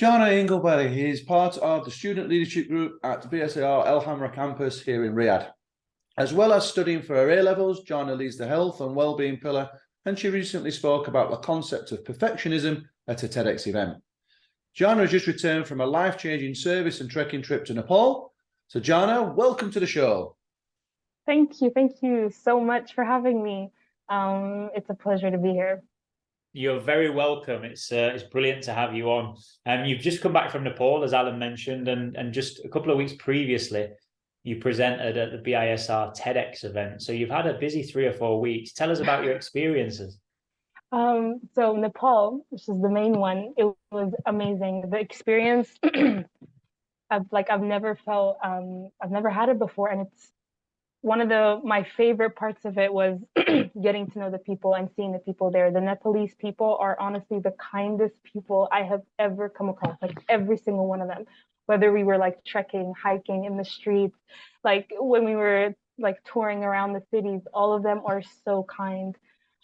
Jana Elghobary is part of the student leadership group at the BISR Al Hamra campus here in Riyadh. As well as studying for her A-levels, Jana leads the Health and Wellbeing pillar, and she recently spoke about the concept of perfectionism at a TEDx event. Jana has just returned from a life-changing service and trekking trip to Nepal. So Jana, welcome to the show. Thank you. Thank you so much for having me. It's a pleasure to be here. You're very welcome. It's brilliant to have you on. You've just come back from Nepal, as Alan mentioned, and just a couple of weeks previously, you presented at the BISR TEDx event. So you've had a busy 3 or 4 weeks. Tell us about your experiences. So Nepal, which is the main one, it was amazing. The experience, I've never felt, I've never had it before, and it's one of my favorite parts of it was getting to know the people and seeing the people there. The Nepalese people are honestly the kindest people I have ever come across, like every single one of them. Whether we were like trekking, hiking in the streets, like when we were like touring around the cities, all of them are so kind.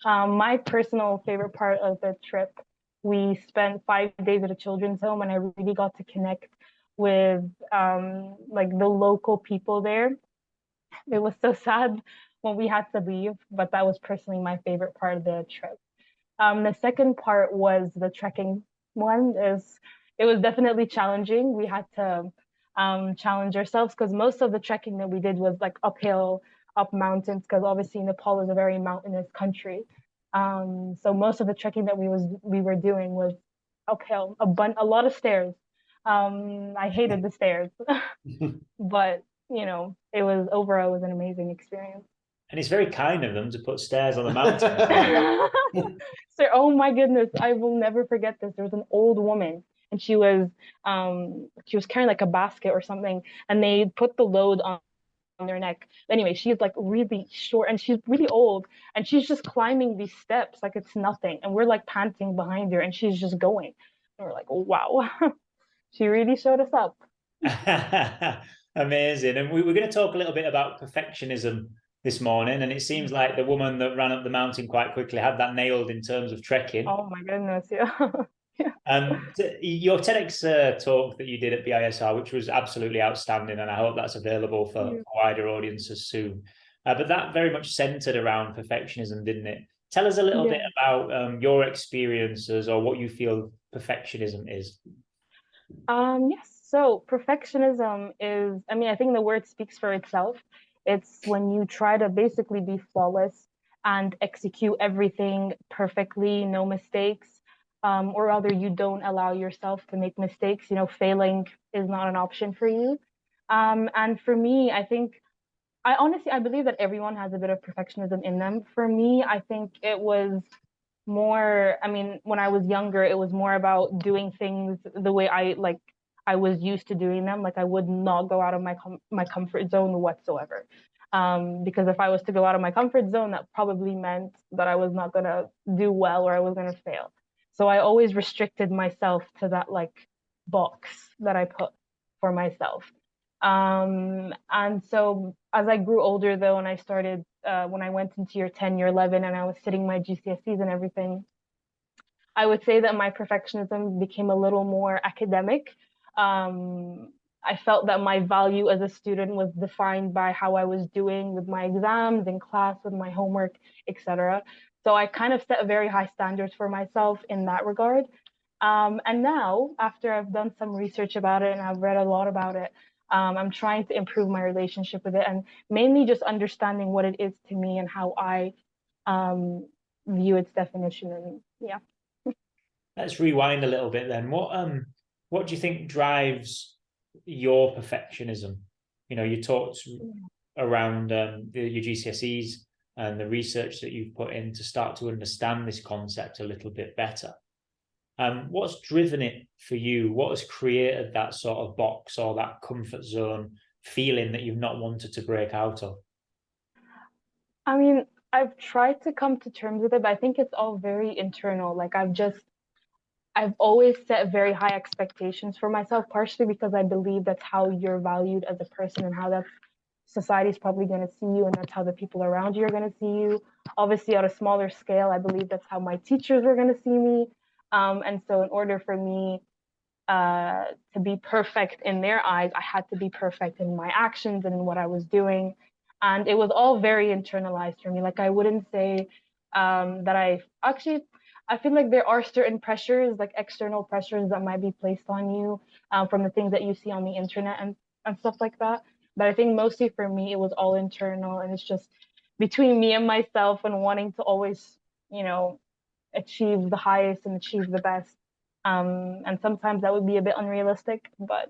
My personal favorite part of the trip, we spent 5 days at a children's home, and I really got to connect with like the local people there. It was so sad when we had to leave, but that was personally my favorite part of the trip. The second part was the trekking one. It was definitely challenging. We had to challenge ourselves because most of the trekking that we did was like uphill, up mountains, because obviously Nepal is a very mountainous country. So most of the trekking that we were doing was uphill, a lot of stairs. I hated the stairs, but overall it was an amazing experience. And it's very kind of them to put stairs on the mountain. So, oh my goodness, I will never forget this. There was an old woman, and she was carrying like a basket or something, and they put the load on their neck. Anyway, she's like really short and she's really old, and she's just climbing these steps like it's nothing, and we're like panting behind her, and she's just going. And we're like, oh, wow. She really showed us up. Amazing. And we're going to talk a little bit about perfectionism this morning. And it seems like the woman that ran up the mountain quite quickly had that nailed in terms of trekking. Oh my goodness, yeah. Your TEDx talk that you did at BISR, which was absolutely outstanding, and I hope that's available for wider audiences soon. But that very much centered around perfectionism, didn't it? Tell us a little bit about your experiences or what you feel perfectionism is. Yes. So perfectionism is, I think the word speaks for itself. It's when you try to basically be flawless and execute everything perfectly, no mistakes, or rather you don't allow yourself to make mistakes. Failing is not an option for you. And for me, I believe that everyone has a bit of perfectionism in them. For me, I think it was more, when I was younger, it was more about doing things the way I was used to doing them. Like I would not go out of my comfort zone whatsoever. Because if I was to go out of my comfort zone, that probably meant that I was not gonna do well or I was gonna fail. So I always restricted myself to that like box that I put for myself. And so as I grew older though, and I started when I went into year 10, year 11, and I was sitting my GCSEs and everything, I would say that my perfectionism became a little more academic. I felt that my value as a student was defined by how I was doing with my exams in class, with my homework, etc. So I kind of set very high standards for myself in that regard. And now, after I've done some research about it and I've read a lot about it, I'm trying to improve my relationship with it, and mainly just understanding what it is to me and how I view its definition. And yeah. Let's rewind a little bit then. What do you think drives your perfectionism? You talked around your GCSEs and the research that you've put in to start to understand this concept a little bit better. What's driven it for you? What has created that sort of box or that comfort zone feeling that you've not wanted to break out of? I've tried to come to terms with it, but I think it's all very internal. Like I've always set very high expectations for myself, partially because I believe that's how you're valued as a person and how that's society's probably going to see you, and that's how the people around you are going to see you. Obviously, at a smaller scale, I believe that's how my teachers are going to see me. And so in order for me to be perfect in their eyes, I had to be perfect in my actions and in what I was doing. And it was all very internalized for me. Like, I wouldn't say that I feel like there are certain pressures, like external pressures that might be placed on you from the things that you see on the internet and stuff like that. But I think mostly for me, it was all internal, and it's just between me and myself and wanting to always, you know, achieve the highest and achieve the best. And sometimes that would be a bit unrealistic, but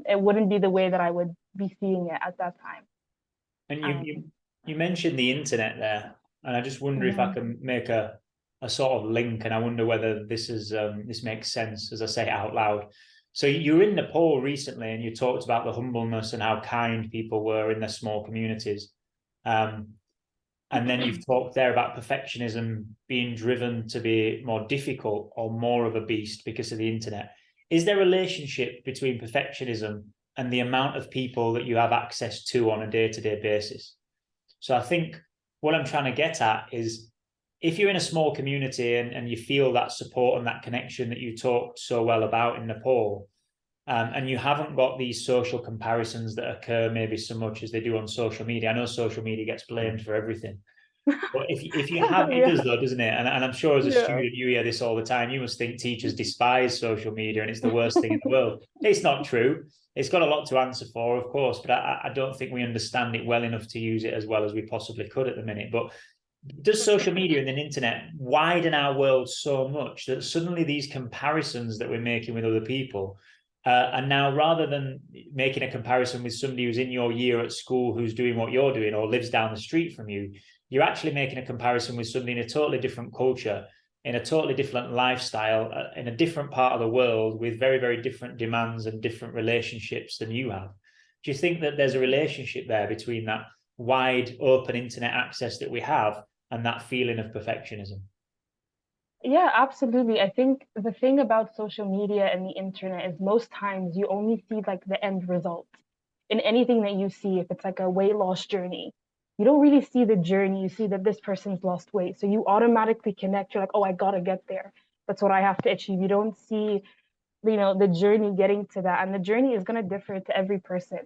it wouldn't be the way that I would be seeing it at that time. And you mentioned the internet there, and I just wonder if I can make a sort of link, and I wonder whether this makes sense as I say it out loud. So you were in Nepal recently, and you talked about the humbleness and how kind people were in their small communities. And then you've talked there about perfectionism being driven to be more difficult or more of a beast because of the internet. Is there a relationship between perfectionism and the amount of people that you have access to on a day-to-day basis? So I think what I'm trying to get at is, if you're in a small community and you feel that support and that connection that you talked so well about in Nepal, and you haven't got these social comparisons that occur maybe so much as they do on social media. I know social media gets blamed for everything, but if you have, it does though, doesn't it? And I'm sure as a student, you hear this all the time. You must think teachers despise social media and it's the worst thing in the world. It's not true. It's got a lot to answer for, of course, but I don't think we understand it well enough to use it as well as we possibly could at the minute. But does social media and the internet widen our world so much that suddenly these comparisons that we're making with other people, and now rather than making a comparison with somebody who's in your year at school who's doing what you're doing or lives down the street from you, you're actually making a comparison with somebody in a totally different culture, in a totally different lifestyle, in a different part of the world with very, very different demands and different relationships than you have. Do you think that there's a relationship there between that wide open internet access that we have and that feeling of perfectionism? Yeah, absolutely. I think the thing about social media and the internet is most times you only see like the end result in anything that you see. If it's like a weight loss journey, you don't really see the journey. You see that this person's lost weight. So you automatically connect. You're like, oh, I gotta get there. That's what I have to achieve. You don't see, the journey getting to that. And the journey is gonna differ to every person.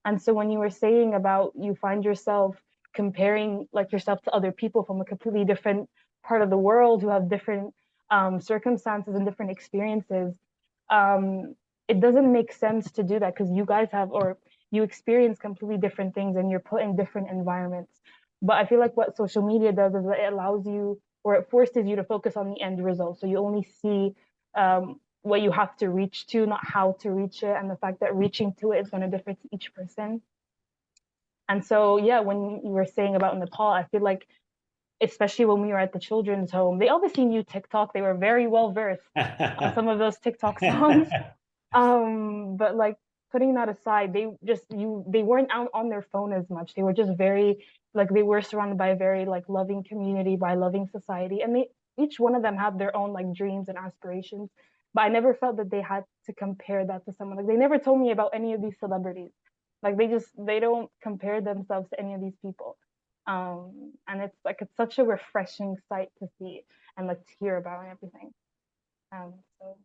And so when you were saying about you find yourself comparing like yourself to other people from a completely different part of the world who have different circumstances and different experiences, it doesn't make sense to do that because you guys have, or you experience completely different things and you're put in different environments. But I feel like what social media does is it allows you, or it forces you to focus on the end result. So you only see what you have to reach to, not how to reach it. And the fact that reaching to it is going to differ to each person. And so, yeah, when you were saying about Nepal, I feel like, especially when we were at the children's home, they obviously knew TikTok. They were very well versed on some of those TikTok songs. But like putting that aside, they weren't out on their phone as much. They were just very, like, they were surrounded by a very like loving community, by loving society. And each one of them had their own like dreams and aspirations. But I never felt that they had to compare that to someone. Like, they never told me about any of these celebrities. Like, they don't compare themselves to any of these people. And it's such a refreshing sight to see and like to hear about and everything. So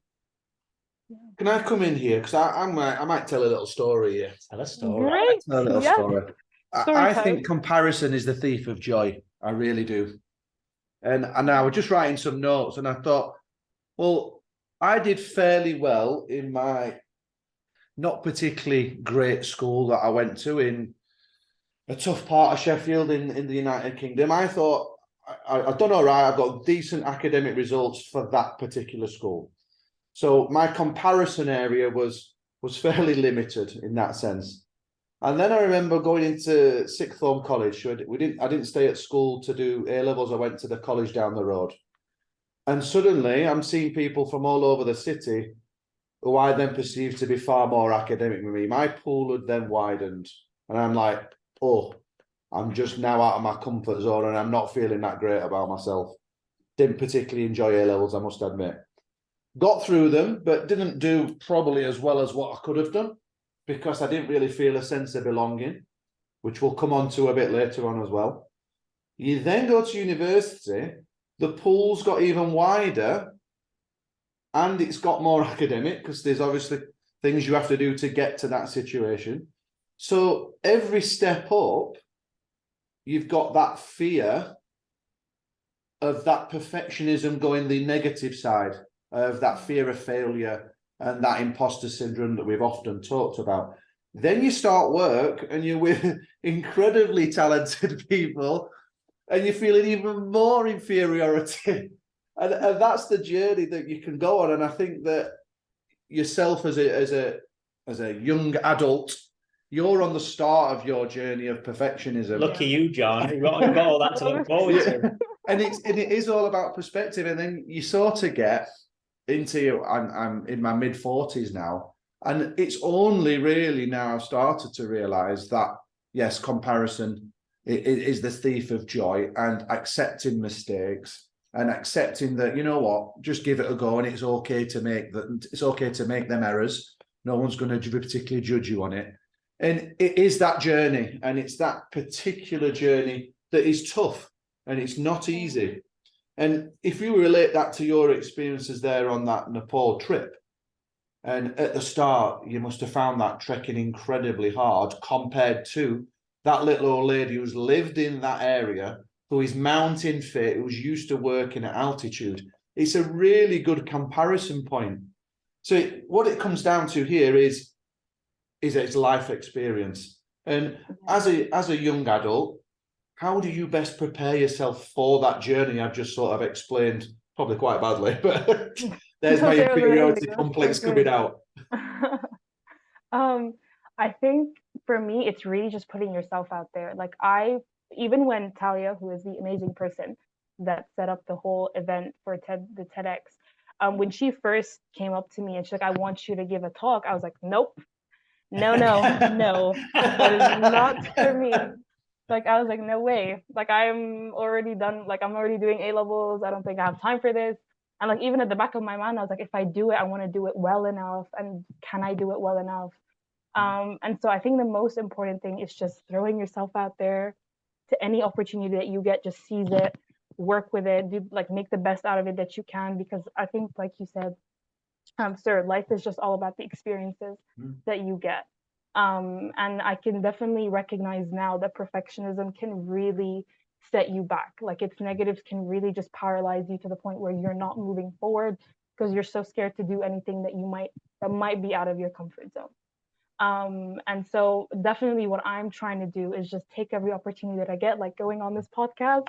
yeah. Can I come in here? Because I might tell a little story here. Tell a story. Great. Tell a little Yeah. story. Story I time. think comparison is the thief of joy. I really do. And I was just writing some notes and I thought, well, I did fairly well in my not particularly great school that I went to in a tough part of Sheffield in the United Kingdom. I thought I've done all right. I've got decent academic results for that particular school. So my comparison area was fairly limited in that sense. And then I remember going into sixth form college. I didn't stay at school to do A levels. I went to the college down the road. And suddenly I'm seeing people from all over the city who I then perceived to be far more academic than me. My pool had then widened. And I'm like, oh, I'm just now out of my comfort zone and I'm not feeling that great about myself. Didn't particularly enjoy A levels, I must admit. Got through them, but didn't do probably as well as what I could have done because I didn't really feel a sense of belonging, which we'll come on to a bit later on as well. You then go to university, the pool's got even wider, and it's got more academic because there's obviously things you have to do to get to that situation. So every step up, you've got that fear of that perfectionism going the negative side, of that fear of failure and that imposter syndrome that we've often talked about. Then you start work and you're with incredibly talented people and you're feeling even more inferiority. And that's the journey that you can go on. And I think that yourself as a young adult, you're on the start of your journey of perfectionism. Lucky you, John. You've got all that to look forward to. And it is all about perspective. And then you sort of get into, I'm in my mid-40s now, and it's only really now I've started to realize that, yes, comparison is the thief of joy, and accepting mistakes and accepting that, you know what, just give it a go, and it's okay to make that. It's okay to make them errors. No one's going to particularly judge you on it. And it is that journey, and it's that particular journey that is tough, and it's not easy. And if you relate that to your experiences there on that Nepal trip, and at the start, you must have found that trekking incredibly hard compared to that little old lady who's lived in that area, who is mountain fit, who's used to working at altitude. It's a really good comparison point. So what it comes down to here is its life experience. And as a young adult, how do you best prepare yourself for that journey I've just sort of explained, probably quite badly, but there's my inferiority complex coming out. I think for me, it's really just putting yourself out there. Like even when Talia, who is the amazing person that set up the whole event for the TEDx, when she first came up to me and she's like, I want you to give a talk, I was like, nope, no, that is not for me. Like, I was like, no way. Like, I'm already done. Like, I'm already doing A-levels. I don't think I have time for this. And like, even at the back of my mind, I was like, if I do it, I want to do it well enough. And can I do it well enough? And so I think the most important thing is just throwing yourself out there to any opportunity that you get. Just seize it, work with it, make the best out of it that you can. Because I think, like you said, sir, life is just all about the experiences that you get. And I can definitely recognize now that perfectionism can really set you back. Like, its negatives can really just paralyze you to the point where you're not moving forward because you're so scared to do anything that might be out of your comfort zone. And so definitely what I'm trying to do is just take every opportunity that I get, like going on this podcast,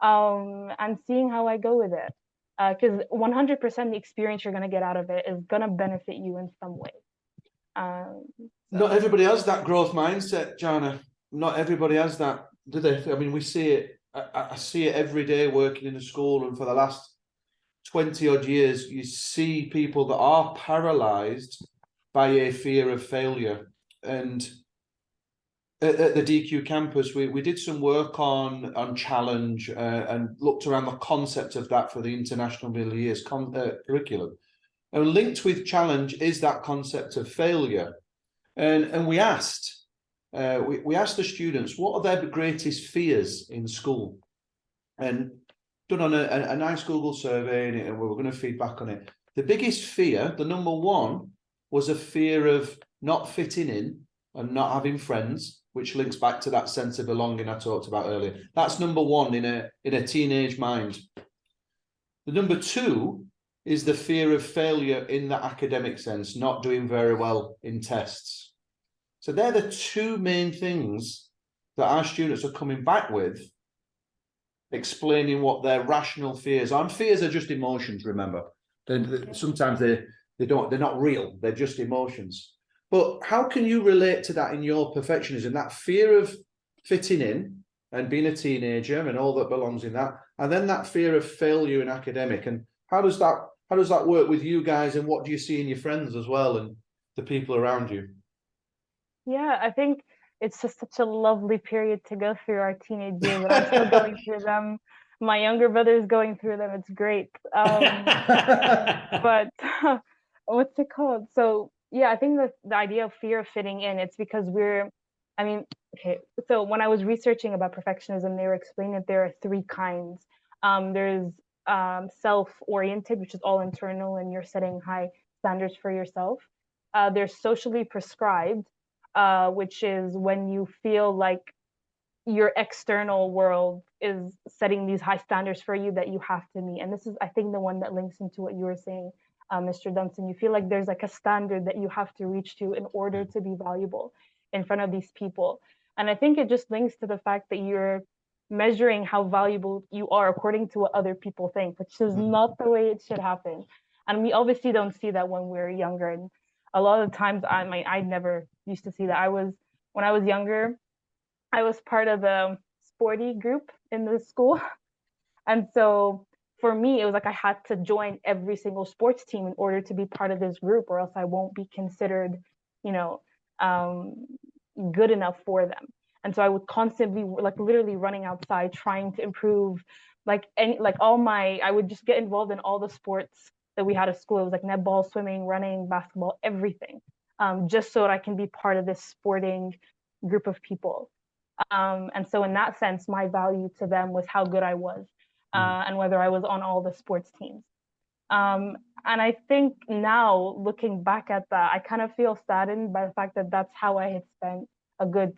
and seeing how I go with it. Because 100% the experience you're going to get out of it is going to benefit you in some way. Not everybody has that growth mindset, Jana. Not everybody has that, do they? I mean, we see it. I see it every day working in a school, and for the last 20 odd years, you see people that are paralyzed by a fear of failure. And at the DQ campus, we did some work on challenge and looked around the concept of that for the International Middle Years curriculum. And linked with challenge is that concept of failure. And we asked the students, what are their greatest fears in school? And done on a nice Google survey, and we were going to feed back on it. The biggest fear, the number one, was a fear of not fitting in and not having friends, which links back to that sense of belonging I talked about earlier. That's number one in a teenage mind. The number two is the fear of failure in the academic sense, not doing very well in tests. So they're the two main things that our students are coming back with, explaining what their rational fears are. And fears are just emotions, remember. Sometimes they're not real, they're just emotions. But how can you relate to that in your perfectionism, that fear of fitting in and being a teenager and all that belongs in that, and then that fear of failure in academic? And how does that work with you guys, and what do you see in your friends as well and the people around you? Yeah, I think it's just such a lovely period to go through our teenage years, and I'm still going through them. My younger brother is going through them. It's great. But what's it called? So yeah, I think that the idea of fear of fitting in, it's because so when I was researching about perfectionism, they were explaining that there are three kinds. There's self-oriented, which is all internal, and you're setting high standards for yourself. There's socially prescribed, which is when you feel like your external world is setting these high standards for you that you have to meet. And this is, I think, the one that links into what you were saying, Mr. Dunson. You feel like there's like a standard that you have to reach to in order to be valuable in front of these people. And I think it just links to the fact that you're measuring how valuable you are according to what other people think, which is not the way it should happen. And we obviously don't see that when we're younger. And a lot of times, I never used to see that. When I was younger, I was part of the sporty group in the school. And so for me, it was like I had to join every single sports team in order to be part of this group, or else I won't be considered, you know, good enough for them. And so I would constantly, like, literally running outside trying to improve, I would just get involved in all the sports that we had at school. It was like netball, swimming, running, basketball, everything, just so that I can be part of this sporting group of people. And so in that sense, my value to them was how good I was, and whether I was on all the sports teams. And I think now, looking back at that, I kind of feel saddened by the fact that that's how I had spent a good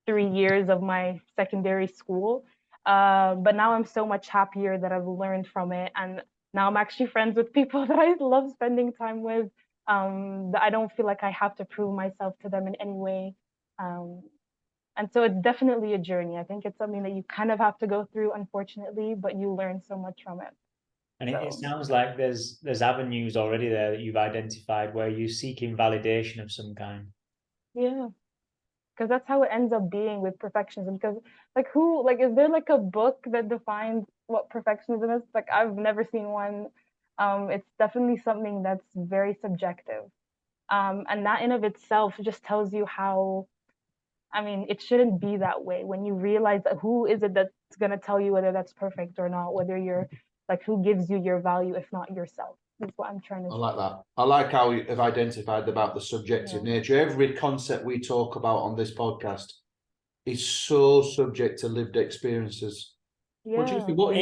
3 years of my secondary school. But now I'm so much happier that I've learned from it. And now I'm actually friends with people that I love spending time with, that I don't feel like I have to prove myself to them in any way. And so it's definitely a journey. I think it's something that you kind of have to go through, unfortunately, but you learn so much from it. And it sounds like there's avenues already there that you've identified where you're seeking validation of some kind. Yeah, because that's how it ends up being with perfectionism. Because is there like a book that defines what perfectionism is? Like, I've never seen one. It's definitely something that's very subjective. And that in of itself just tells you how, I mean, it shouldn't be that way. When you realize that, who is it that's going to tell you whether that's perfect or not, whether you're like, who gives you your value if not yourself, is what I'm trying to say. I like that. I like how you have identified about the subjective nature. Every concept we talk about on this podcast is so subject to lived experiences. Yeah. What do you think? What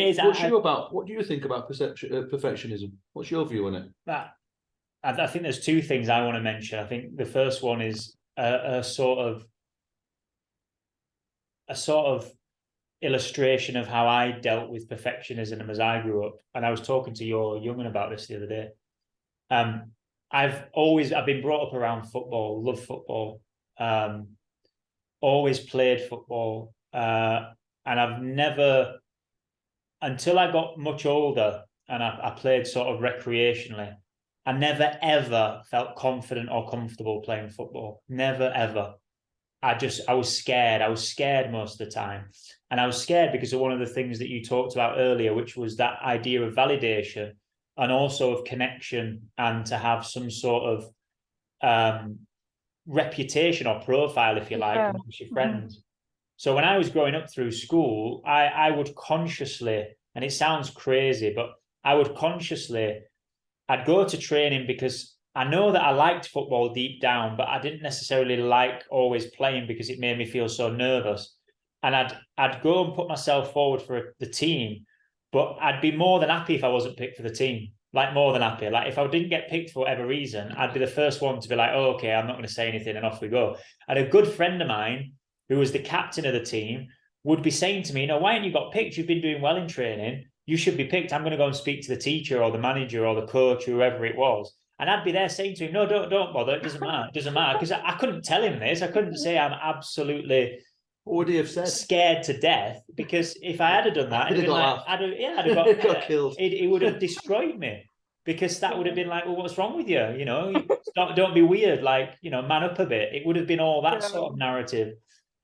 do you think about perfectionism? What's your view on it? I think there's two things I want to mention. I think the first one is a sort of illustration of how I dealt with perfectionism as I grew up. And I was talking to your young'un about this the other day. I've been brought up around football, love football, always played football, and I've never, until I got much older and I played sort of recreationally, I never ever felt confident or comfortable playing football. Never ever. I was scared. I was scared most of the time. And I was scared because of one of the things that you talked about earlier, which was that idea of validation and also of connection, and to have some sort of reputation or profile, if you like, amongst your friends. So when I was growing up through school, I would consciously, and it sounds crazy, but I'd go to training because I know that I liked football deep down, but I didn't necessarily like always playing because it made me feel so nervous. And I'd go and put myself forward for the team, but I'd be more than happy if I wasn't picked for the team. Like, more than happy. Like, if I didn't get picked for whatever reason, I'd be the first one to be like, oh, okay, I'm not going to say anything, and off we go. And a good friend of mine, who was the captain of the team, would be saying to me, no, why haven't you got picked? You've been doing well in training. You should be picked. I'm going to go and speak to the teacher or the manager or the coach, or whoever it was. And I'd be there saying to him, no, don't bother. It doesn't matter. It doesn't matter. Because I couldn't tell him this. I couldn't say I'm absolutely, what would he have said, scared to death. Because if I had done that, I'd have got killed. It would have destroyed me. Because that would have been like, well, what's wrong with you? You know, don't be weird. Like, you know, man up a bit. It would have been all that sort of narrative.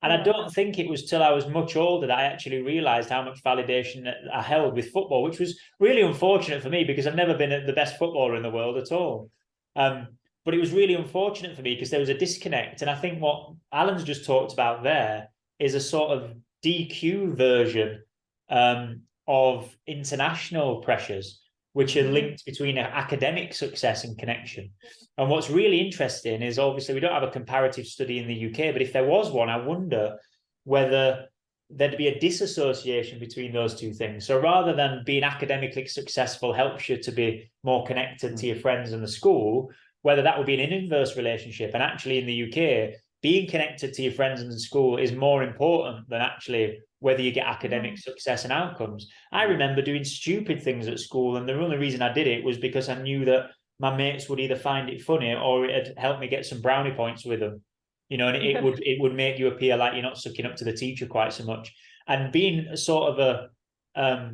And I don't think it was till I was much older that I actually realised how much validation I held with football, which was really unfortunate for me because I've never been the best footballer in the world at all. But it was really unfortunate for me because there was a disconnect. And I think what Alan's just talked about there is a sort of DQ version of international pressures, which are linked between academic success and connection. And what's really interesting is, obviously, we don't have a comparative study in the UK, but if there was one, I wonder whether there'd be a disassociation between those two things. So rather than being academically successful helps you to be more connected to your friends in the school, whether that would be an inverse relationship. And actually in the UK, being connected to your friends in the school is more important than actually whether you get academic success and outcomes. I remember doing stupid things at school, and the only reason I did it was because I knew that my mates would either find it funny or it'd help me get some brownie points with them. You know, and it would make you appear like you're not sucking up to the teacher quite so much. And being a sort of a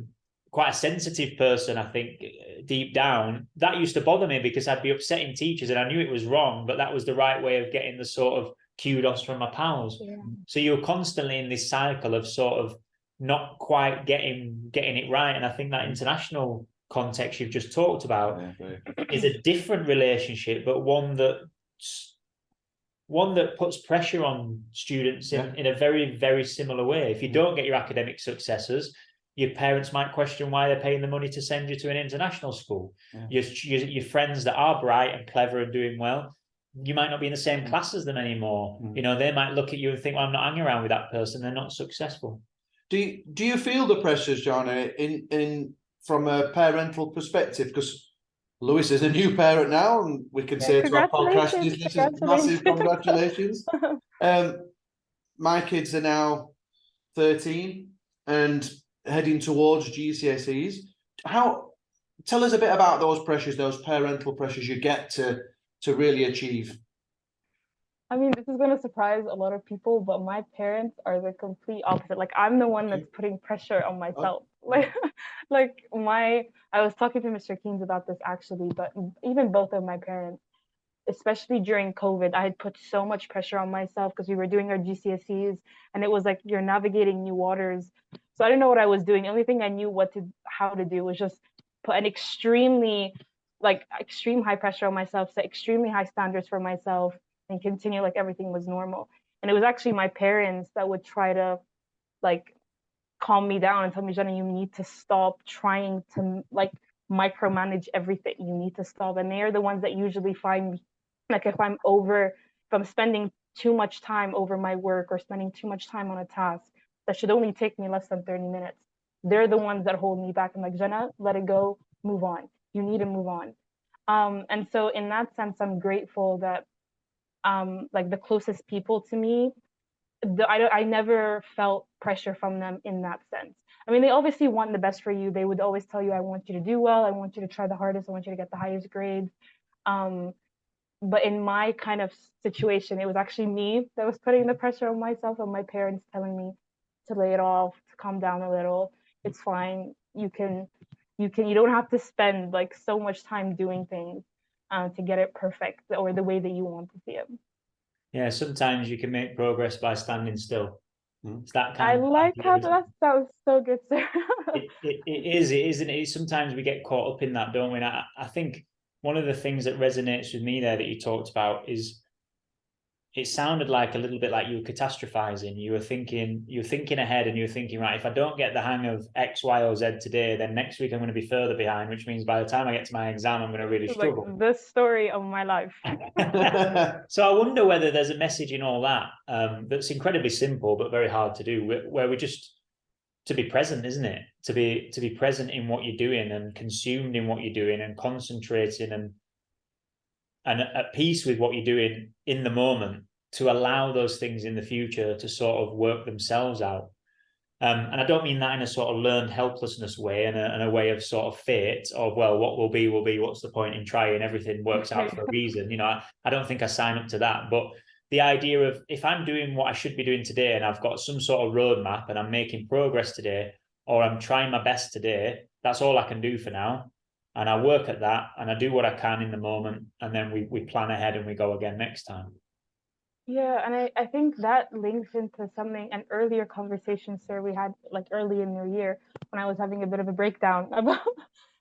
quite a sensitive person, I think, deep down, that used to bother me because I'd be upsetting teachers and I knew it was wrong, but that was the right way of getting the sort of kudos from my pals. Yeah. So you're constantly in this cycle of sort of not quite getting it right. And I think that international context you've just talked about is a different relationship, but one that puts pressure on students in a very, very similar way. If you don't get your academic successes, your parents might question why they're paying the money to send you to an international school. Your friends that are bright and clever and doing well, you might not be in the same class as them anymore. You know, they might look at you and think, well, I'm not hanging around with that person. They're not successful. Do you feel the pressures, Jana, in from a parental perspective? Because Lewis is a new parent now, and we can say to our podcast listeners, massive congratulations. My kids are now 13 and heading towards GCSEs. Tell us a bit about those pressures, those parental pressures you get to really achieve. I mean, this is going to surprise a lot of people, but my parents are the complete opposite. Like, I'm the one that's putting pressure on myself. I was talking to Mr. Keynes about this actually, but even both of my parents, especially during COVID, I had put so much pressure on myself because we were doing our GCSEs and it was like you're navigating new waters. So I didn't know what I was doing. The only thing I knew how to do was just put an extreme high pressure on myself, set extremely high standards for myself, and continue like everything was normal. And it was actually my parents that would try to like calm me down and tell me, Jana, you need to stop trying to like micromanage everything. You need to stop. And they are the ones that usually find me, like if I'm spending too much time over my work or spending too much time on a task that should only take me less than 30 minutes, they're the ones that hold me back. I'm like, Jana, let it go, move on. You need to move on. And so in that sense, I'm grateful that like the closest people to me, I never felt pressure from them in that sense. I mean, they obviously want the best for you. They would always tell you, I want you to do well. I want you to try the hardest. I want you to get the highest grades. But in my kind of situation, it was actually me that was putting the pressure on myself, and my parents telling me to lay it off, to calm down a little. It's fine. You don't have to spend like so much time doing things to get it perfect or the way that you want to see it. Yeah, sometimes you can make progress by standing still. It's that I kind of like idea, how isn't that sounds so good, sir. it is, isn't it? Sometimes we get caught up in that, don't we? And I think one of the things that resonates with me there that you talked about is it sounded like a little bit like you were catastrophizing. You were thinking ahead, and you were thinking, right, if I don't get the hang of X, Y, or Z today, then next week I'm going to be further behind, which means by the time I get to my exam, I'm going to really struggle. Like the story of my life. So I wonder whether there's a message in all that that's incredibly simple but very hard to do, where we just to be present, isn't it? To be present in what you're doing and consumed in what you're doing and concentrating and at peace with what you're doing in the moment, to allow those things in the future to sort of work themselves out. And I don't mean that in a sort of learned helplessness way and a way of sort of fate of, well, what will be, what's the point in trying? Everything works out for a reason. You know, I don't think I sign up to that. But the idea of if I'm doing what I should be doing today and I've got some sort of roadmap and I'm making progress today, or I'm trying my best today, that's all I can do for now. And I work at that and I do what I can in the moment, and then we plan ahead and we go again next time. Yeah, and I think that links into an earlier conversation, sir, we had like early in the year when I was having a bit of a breakdown about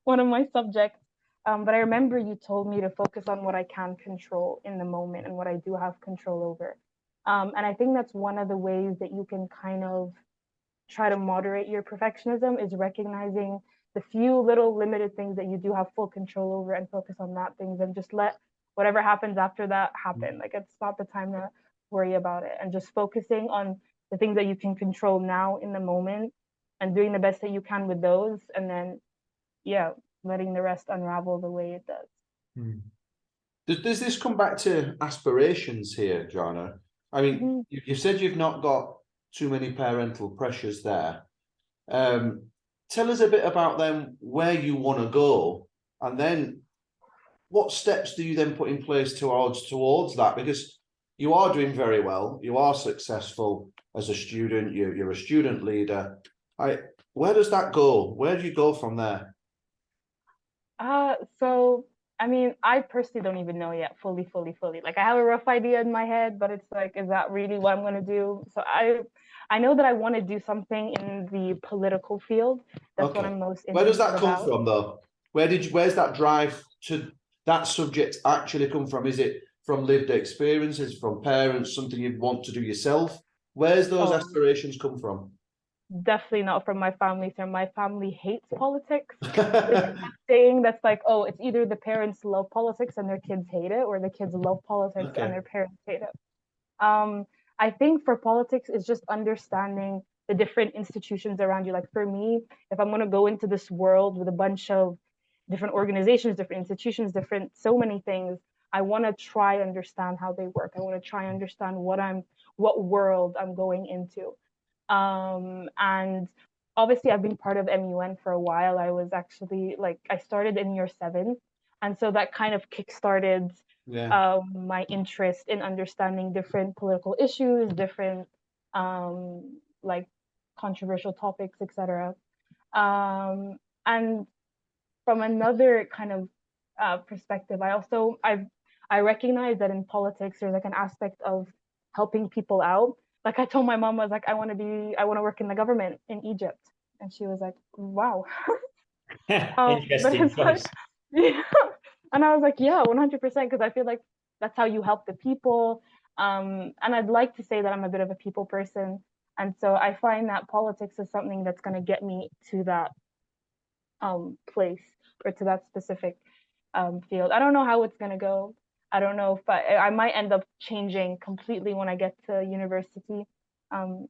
one of my subjects. But I remember you told me to focus on what I can control in the moment and what I do have control over. And I think that's one of the ways that you can kind of try to moderate your perfectionism, is recognizing the few little limited things that you do have full control over and focus on that things, and just let whatever happens after that happen. Like, it's not the time to worry about it, and just focusing on the things that you can control now in the moment, and doing the best that you can with those, and then letting the rest unravel the way it does. Does this come back to aspirations here, Jana? I mean, you said you've not got too many parental pressures there. Tell us a bit about then where you want to go, and then what steps do you then put in place towards that? Because you are doing very well, you are successful as a student, you're a student leader. Where does that go? Where do you go from there? So I mean, I personally don't even know yet fully. Like, I have a rough idea in my head, but it's like, is that really what I'm going to do? So I know that I want to do something in the political field. That's what I'm most interested about. Where does that come from, though? Where's that drive to that subject actually come from? Is it from lived experiences, from parents, something you want to do yourself? Where's those aspirations come from? Definitely not from my family, sir. My family hates politics. There's a saying that's like, oh, it's either the parents love politics and their kids hate it, or the kids love politics and their parents hate it. I think for politics, it's just understanding the different institutions around you. Like, for me, if I'm going to go into this world with a bunch of different organizations, different institutions, so many things, I want to try understand how they work. I want to try understand what world I'm going into. And obviously I've been part of MUN for a while. I was actually I started in year 7. And so that kind of kickstarted my interest in understanding different political issues, different controversial topics, etc. And from another kind of perspective, I recognize that in politics there's like an aspect of helping people out. Like, I told my mom, I was like, I want to work in the government in Egypt. And she was like, wow. Interesting choice. And I was like, yeah, 100%, because I feel like that's how you help the people. And I'd like to say that I'm a bit of a people person. And so I find that politics is something that's going to get me to that place, or to that specific field. I don't know how it's going to go. I don't know if I might end up changing completely when I get to university,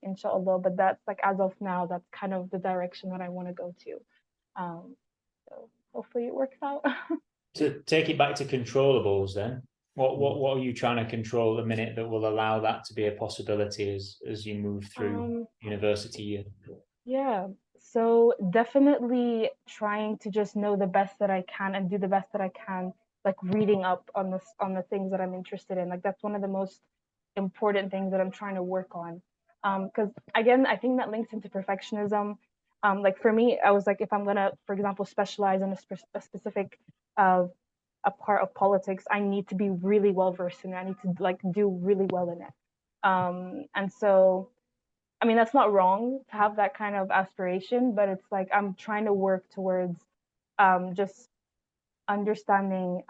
inshallah. But that's like, as of now, that's kind of the direction that I want to go to. So hopefully it works out. To take it back to controllables, then, what are you trying to control at the minute that will allow that to be a possibility as you move through university year? Yeah. So definitely trying to just know the best that I can and do the best that I can, like reading up on the things that I'm interested in. Like, that's one of the most important things that I'm trying to work on. Because again, I think that links into perfectionism. Like, for me, I was like, if I'm gonna, for example, specialize in a specific a part of politics, I need to be really well versed in it. I need to like do really well in it. And so, I mean, that's not wrong to have that kind of aspiration, but it's like, I'm trying to work towards just understanding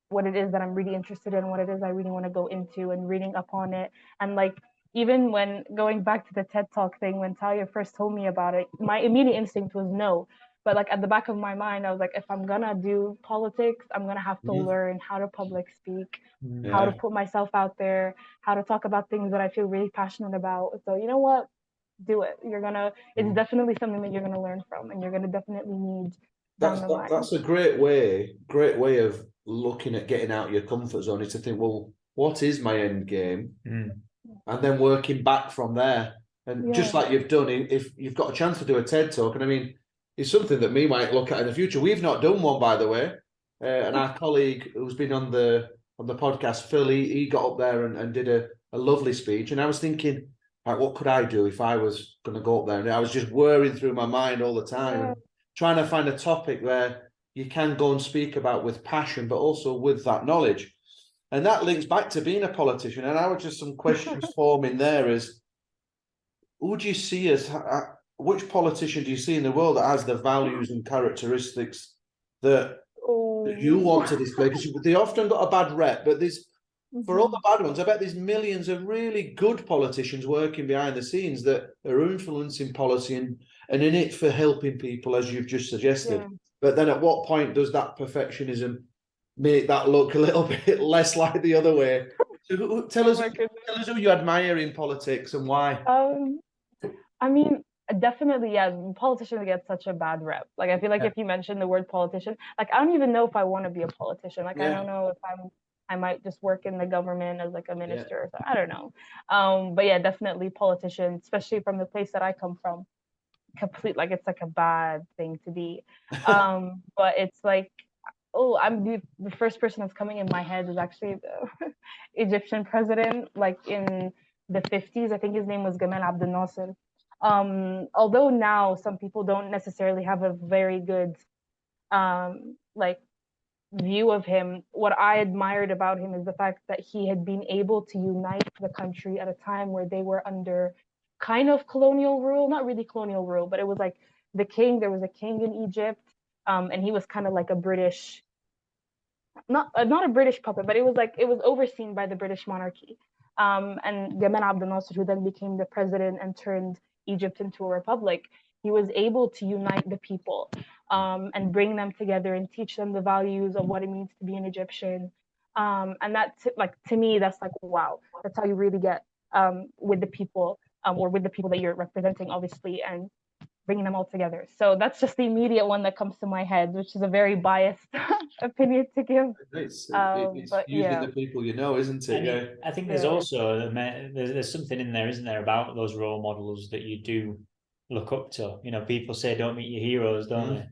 what it is that I'm really interested in, what it is I really want to go into, and reading up on it. And like, even when going back to the TED Talk thing, when Talia first told me about it, my immediate instinct was no. But like, at the back of my mind, I was like, if I'm gonna do politics, I'm gonna have to learn how to public speak, how to put myself out there, how to talk about things that I feel really passionate about. So you know what? Do it. It's definitely something that you're gonna learn from, and you're gonna definitely need. That's a great way of looking at getting out of your comfort zone, is to think, well, what is my end game? And then working back from there. And just like you've done, if you've got a chance to do a TED Talk, and I mean, it's something that me might look at in the future. We've not done one, by the way. And our colleague who's been on the podcast, Phil, he got up there and did a lovely speech. And I was thinking, like, what could I do if I was going to go up there? And I was just whirring through my mind all the time, and trying to find a topic where you can go and speak about with passion, but also with that knowledge. And that links back to being a politician. And I would just some questions forming there is, who do you see as, which politician do you see in the world that has the values and characteristics that you want to display? Because they often got a bad rep, but there's, for all the bad ones, I bet there's millions of really good politicians working behind the scenes that are influencing policy and in it for helping people, as you've just suggested. But then at what point does that perfectionism make that look a little bit less like the other way? So Oh my goodness. tell us who you admire in politics and why. I mean, definitely, yeah, politicians get such a bad rep. Like, I feel like Yeah. if you mention the word politician, like, I don't even know if I want to be a politician. Like, I Yeah. don't know if I might just work in the government as like a Yeah. minister or something. I don't know. But yeah, definitely politicians, especially from the place that I come from, like, it's like a bad thing to be. But it's like, oh, I'm the first person that's coming in my head is actually the Egyptian president, like in the 50s. I think his name was Gamal Abdel Nasser. Although now some people don't necessarily have a very good like view of him, what I admired about him is the fact that he had been able to unite the country at a time where they were under kind of colonial rule, not really colonial rule, but it was like there was a king in Egypt, and he was kind of like a British, not a British puppet, but it was overseen by the British monarchy. And Gamal Abdel Nasser, who then became the president and turned Egypt into a republic, he was able to unite the people, and bring them together and teach them the values of what it means to be an Egyptian. And like, to me, that's like, wow, that's how you really get with the people, or with the people that you're representing, obviously, and bringing them all together. So that's just the immediate one that comes to my head, which is a very biased opinion to give. It's But usually yeah, the people you know, isn't it? And Yeah. I think there's yeah, also there's something in there, isn't there, about those role models that you do look up to. You know, people say don't meet your heroes, don't they?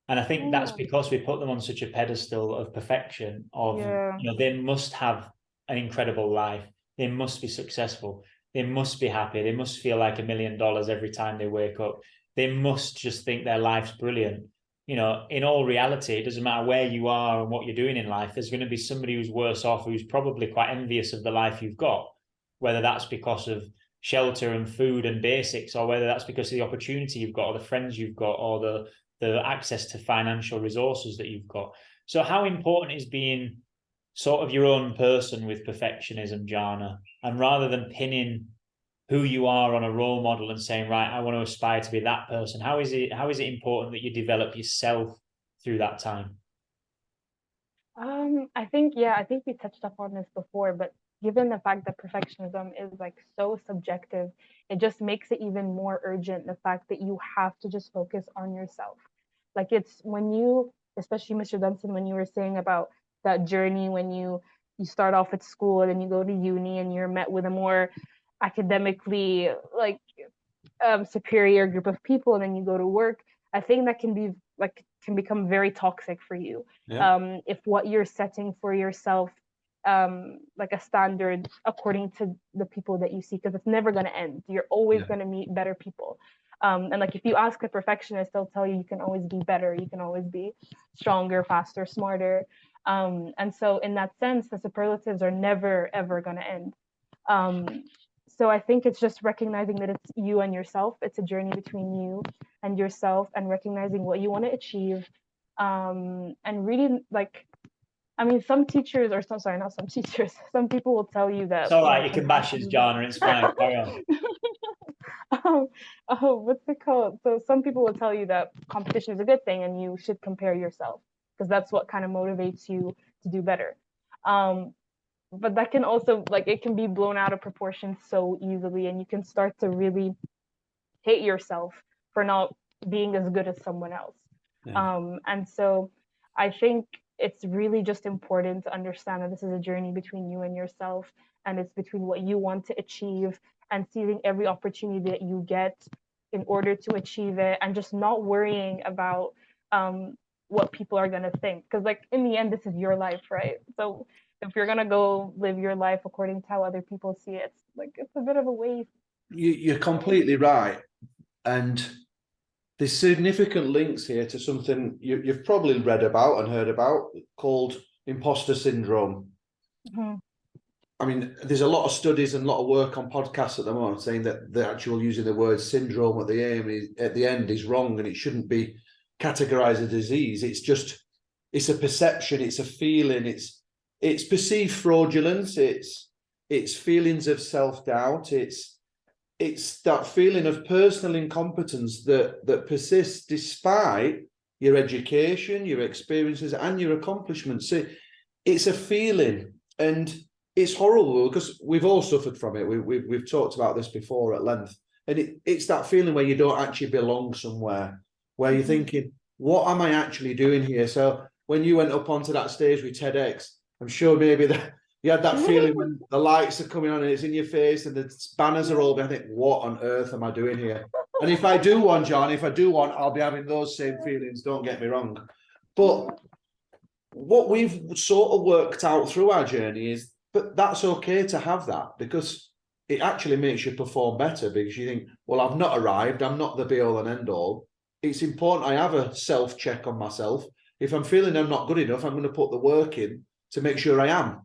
And I think that's yeah, because we put them on such a pedestal of perfection, of, yeah, you know, they must have an incredible life. They must be successful. They must be happy. They must feel like $1 million every time they wake up. They must just think their life's brilliant. You know, in all reality, it doesn't matter where you are and what you're doing in life. There's going to be somebody who's worse off, who's probably quite envious of the life you've got, whether that's because of shelter and food and basics, or whether that's because of the opportunity you've got, or the friends you've got, or the access to financial resources that you've got. So how important is being sort of your own person with perfectionism, Jana? And rather than pinning who you are on a role model and saying, right, I want to aspire to be that person, how is it important that you develop yourself through that time? I think we touched upon this before, but given the fact that perfectionism is like so subjective, it just makes it even more urgent, the fact that you have to just focus on yourself. Like, it's when you, especially Mr. Dunson, when you were saying about that journey, when you start off at school and then you go to uni and you're met with a more academically, like, superior group of people, and then you go to work, I think that can become very toxic for you. Yeah. If what you're setting for yourself, like a standard according to the people that you see, because it's never going to end. You're always Yeah. going to meet better people. And like, if you ask a perfectionist, they'll tell you can always be better, you can always be stronger, faster, smarter. And so in that sense, the superlatives are never ever going to end. So I think it's just recognizing that it's you and yourself. It's a journey between you and yourself, and recognizing what you want to achieve. And really, like, I mean, some teachers, or some, sorry, not some teachers, some people will tell you It's that, all you know, right, you can bash us, Jana, it's fine, carry on. What's it called? So some people will tell you that competition is a good thing and you should compare yourself, because that's what kind of motivates you to do better. But that can also, like, it can be blown out of proportion so easily, and you can start to really hate yourself for not being as good as someone else. Yeah. And so I think it's really just important to understand that this is a journey between you and yourself, and it's between what you want to achieve, and seizing every opportunity that you get in order to achieve it, and just not worrying about what people are going to think, because, like, in the end, this is your life, right? So if you're going to go live your life according to how other people see it, it's a bit of a waste. You're completely right. And there's significant links here to something you've probably read about and heard about, called imposter syndrome. Mm-hmm. I mean, there's a lot of studies and a lot of work on podcasts at the moment saying that the actual using the word syndrome at the end is wrong, and it shouldn't be categorized as a disease. It's a perception, it's a feeling, it's perceived fraudulence, it's feelings of self-doubt, it's that feeling of personal incompetence that persists despite your education, your experiences, and your accomplishments. So it's a feeling, and it's horrible because we've all suffered from it. We've talked about this before at length. And it's that feeling where you don't actually belong somewhere, where you're thinking, what am I actually doing here? So when you went up onto that stage with TedX, I'm sure maybe that you had that feeling when the lights are coming on and it's in your face and the banners are all being, I think, what on earth am I doing here? And if I do one, John, I'll be having those same feelings, don't get me wrong. But what we've sort of worked out through our journey is, but that's okay to have that, because it actually makes you perform better, because you think, well, I've not arrived, I'm not the be all and end all. It's important I have a self-check on myself. If I'm feeling I'm not good enough, I'm going to put the work in to make sure I am.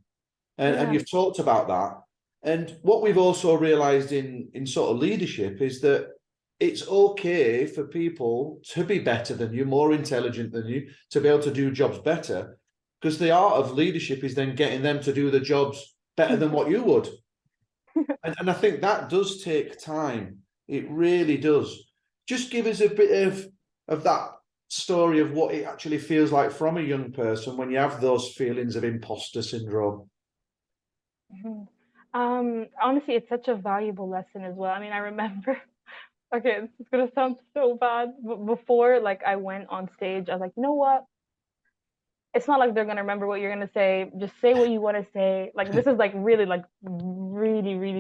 And you've talked about that. And what we've also realized in sort of leadership is that it's okay for people to be better than you, more intelligent than you, to be able to do jobs better, because the art of leadership is then getting them to do the jobs better than what you would. And I think that does take time. It really does. Just give us a bit of that story of what it actually feels like from a young person when you have those feelings of imposter syndrome. Honestly, it's such a valuable lesson as well. I mean, I remember, okay, this is gonna sound so bad, but before like I went on stage, I was like, you know what? It's not like they're gonna remember what you're gonna say. Just say what you want to say. Like this is like really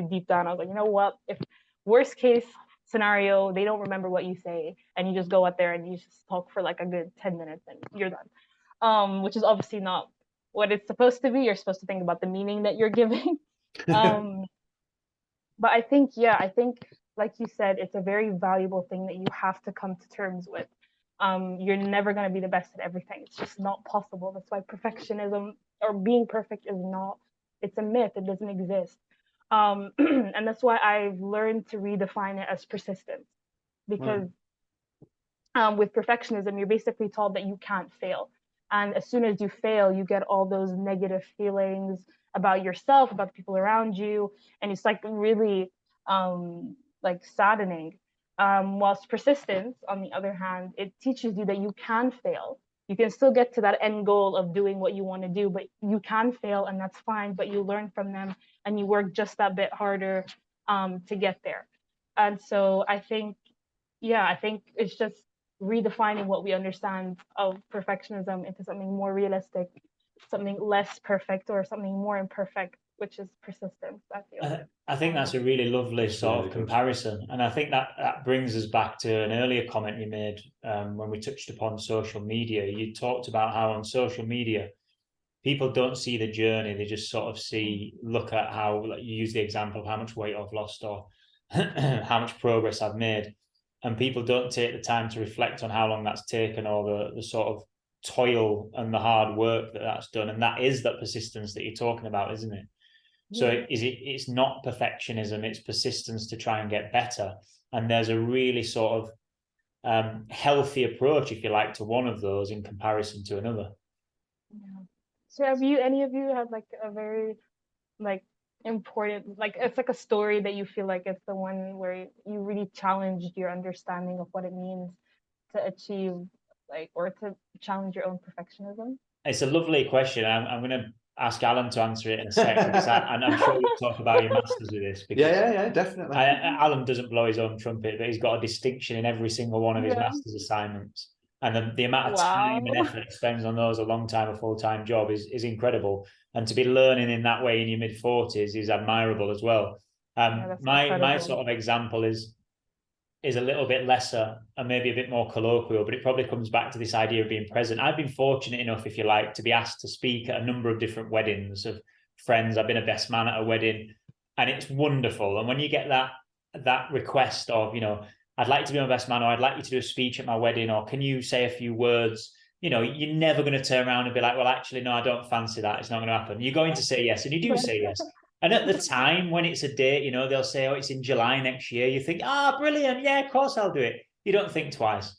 deep down. I was like, you know what? If worst case scenario, they don't remember what you say, and you just go out there and you just talk for like a good 10 minutes and you're done. Which is obviously not what it's supposed to be. You're supposed to think about the meaning that you're giving. But I think, like you said, it's a very valuable thing that you have to come to terms with. You're never going to be the best at everything. It's just not possible. That's why perfectionism or being perfect is not, it's a myth. It doesn't exist. And that's why I've learned to redefine it as persistence. Because with perfectionism, you're basically told that you can't fail. And as soon as you fail, you get all those negative feelings about yourself, about the people around you. And it's like really like saddening. Whilst persistence, on the other hand, it teaches you that you can fail. You can still get to that end goal of doing what you want to do, but you can fail and that's fine, but you learn from them and you work just that bit harder to get there. And so I think it's just redefining what we understand of perfectionism into something more realistic, something less perfect, or something more imperfect, which is persistence, I feel. I think that's a really lovely sort of comparison. And I think that brings us back to an earlier comment you made when we touched upon social media. You talked about how on social media, people don't see the journey. They just sort of look at how, like you use the example of how much weight I've lost or how much progress I've made. And people don't take the time to reflect on how long that's taken, or the sort of toil and the hard work that's done. And that is that persistence that you're talking about, isn't it? So it's not perfectionism, it's persistence to try and get better. And there's a really sort of healthy approach, if you like, to one of those in comparison to another. Yeah. So have any of you had like a very like important, like it's like a story that you feel like it's the one where you really challenged your understanding of what it means to achieve, like, or to challenge your own perfectionism? It's a lovely question. I'm going to ask Alan to answer it in a second, and I'm sure you'll talk about your masters with this. Yeah, definitely. Alan doesn't blow his own trumpet, but he's got a distinction in every single one of his master's assignments. And the amount of time and effort he spends on those alongside a full-time job is incredible. And to be learning in that way in your mid-40s is admirable as well. My sort of example is a little bit lesser and maybe a bit more colloquial, but it probably comes back to this idea of being present. I've been fortunate enough, if you like, to be asked to speak at a number of different weddings of friends. I've been a best man at a wedding, and it's wonderful. And when you get that request of, I'd like to be my best man, or I'd like you to do a speech at my wedding, or can you say a few words? You're never going to turn around and be like, well, actually, no, I don't fancy that. It's not going to happen. You're going to say yes, and you do say yes. And at the time when it's a date, they'll say, oh, it's in July next year. You think, brilliant. Yeah, of course I'll do it. You don't think twice.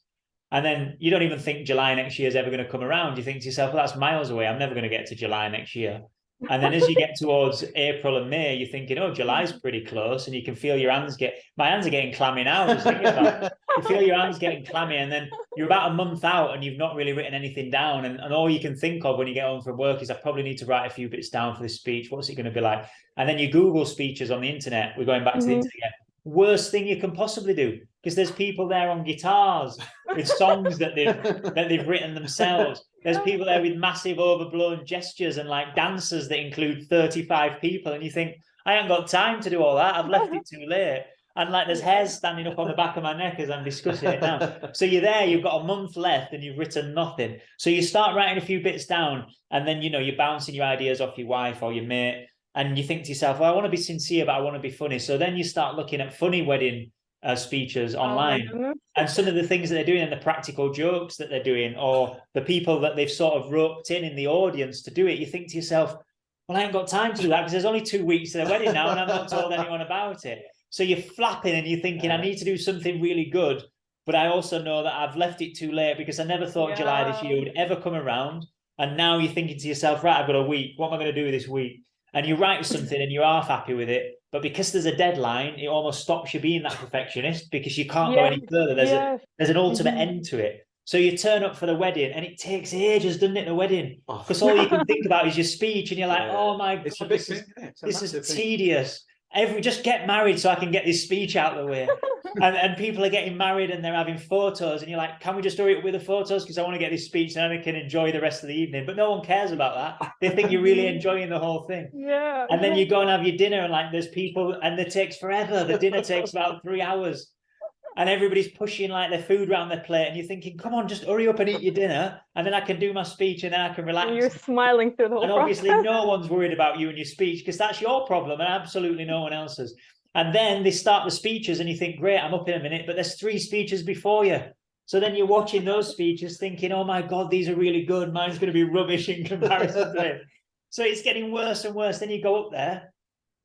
And then you don't even think July next year is ever going to come around. You think to yourself, well, that's miles away. I'm never going to get to July next year. And then as you get towards April and May, you're thinking, oh, July's pretty close, and you can feel your hands my hands are getting clammy now, just thinking about it. You feel your hands getting clammy, and then you're about a month out and you've not really written anything down. And all you can think of when you get home from work is, I probably need to write a few bits down for this speech. What's it going to be like? And then you Google speeches on the internet. We're going back to the internet again. Worst thing you can possibly do, because there's people there on guitars with songs that they've written themselves. There's people there with massive overblown gestures and like dancers that include 35 people, and you think, I ain't got time to do all that. I've left it too late. And like there's hairs standing up on the back of my neck as I'm discussing it now. So you're there, you've got a month left and you've written nothing. So you start writing a few bits down, and then you're bouncing your ideas off your wife or your mate. And you think to yourself, well, I want to be sincere, but I want to be funny. So then you start looking at funny wedding speeches online, and some of the things that they're doing and the practical jokes that they're doing, or the people that they've sort of roped in the audience to do it. You think to yourself, well, I ain't got time to do that because there's only 2 weeks to their wedding now and I've not told anyone about it. So you're flapping and you're thinking, I need to do something really good, but I also know that I've left it too late because I never thought July this year would ever come around. And now you're thinking to yourself, right, I've got a week. What am I going to do with this week? And you write something and you're half happy with it, but because there's a deadline, it almost stops you being that perfectionist because you can't go any further. There's an ultimate end to it. So you turn up for the wedding and it takes ages, doesn't it, the wedding? Because all you can think about is your speech, and you're like, oh my God, this is tedious. Just get married so I can get this speech out of the way. and people are getting married and they're having photos, and you're like, can we just hurry up with the photos because I want to get this speech and I can enjoy the rest of the evening? But no one cares about that. They think you're really enjoying the whole thing. And then you go and have your dinner, and like there's people, and it takes forever. The dinner takes about 3 hours, and everybody's pushing like their food around their plate, and you're thinking, come on, just hurry up and eat your dinner, and then I can do my speech and then I can relax. And you're smiling through the whole process. And obviously no one's worried about you and your speech because that's your problem and absolutely no one else's. And then they start the speeches and you think, great, I'm up in a minute, but there's 3 speeches before you. So then you're watching those speeches thinking, oh my God, these are really good. Mine's going to be rubbish in comparison to it. So it's getting worse and worse. Then you go up there,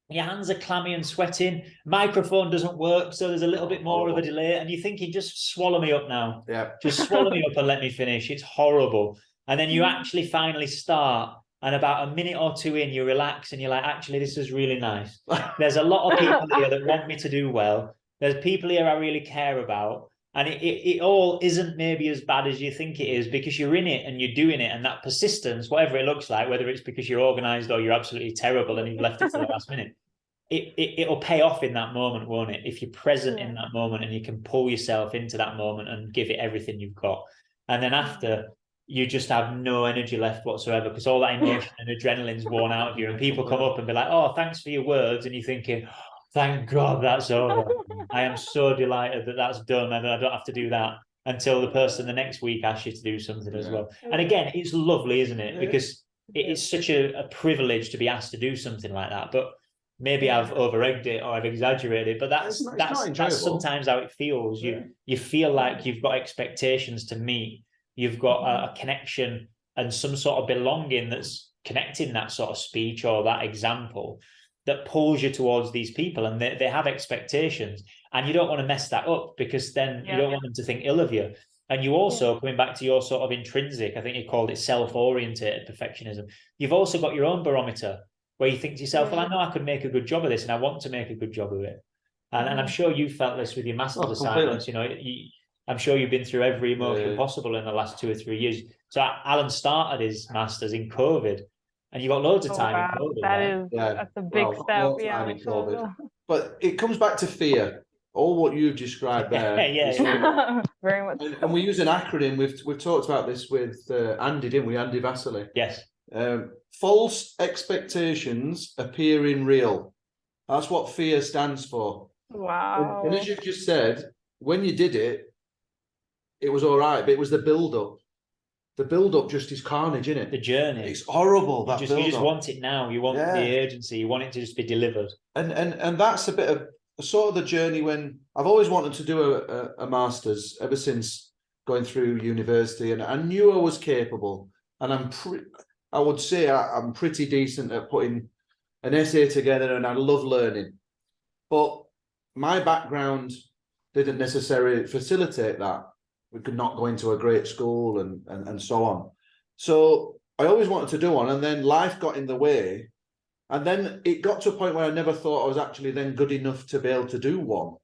your hands are clammy and sweating. Microphone doesn't work, so there's a little bit more of a delay. And you're thinking, just swallow me up now. Yeah. Just swallow me up and let me finish. It's horrible. And then you actually finally start. And about a minute or 2 in, you relax and you're like, actually, this is really nice. There's a lot of people here that want me to do well. There's people here I really care about. And it all isn't maybe as bad as you think it is because you're in it and you're doing it. And that persistence, whatever it looks like, whether it's because you're organized or you're absolutely terrible and you've left it to the last minute, it'll pay off in that moment, won't it? If you're present in that moment and you can pull yourself into that moment and give it everything you've got. And then after, you just have no energy left whatsoever because all that emotion and adrenaline's worn out of you, and people come up and be like, oh, thanks for your words, and you're thinking, thank God that's over. I am so delighted that that's done and I don't have to do that until the person the next week asks you to do something as well. And again, it's lovely, isn't it? Because it is such a privilege to be asked to do something like that. But maybe I've over-egged it or I've exaggerated it, but that's sometimes how it feels. You feel like you've got expectations to meet. You've got a connection and some sort of belonging that's connecting that sort of speech or that example that pulls you towards these people, and they have expectations, and you don't want to mess that up because then you don't want them to think ill of you. And you also, coming back to your sort of intrinsic, I think you called it self-orientated perfectionism, you've also got your own barometer where you think to yourself, well, I know I could make a good job of this and I want to make a good job of it. And I'm sure you felt this with your master's assignments, I'm sure you've been through every emotion possible in the last 2 or 3 years. So Alan started his master's in COVID, and you got loads of time in COVID. That's a big step. In COVID. But it comes back to fear. All what you've described there. Very much. And we use an acronym. We've talked about this with Andy, didn't we? Andy Vasily. Yes. False expectations appearing real. That's what fear stands for. Wow. And as you've just said, when you did it, it was all right, but it was the build-up. The build-up just is carnage, isn't it? The journey. It's horrible, you just want it now. You want the urgency. You want it to just be delivered. And that's a bit of sort of the journey when I've always wanted to do a master's ever since going through university, and I knew I was capable. And I would say I'm pretty decent at putting an essay together, and I love learning. But my background didn't necessarily facilitate that. We could not go into a great school and so on. So I always wanted to do one, and then life got in the way. And then it got to a point where I never thought I was actually then good enough to be able to do one.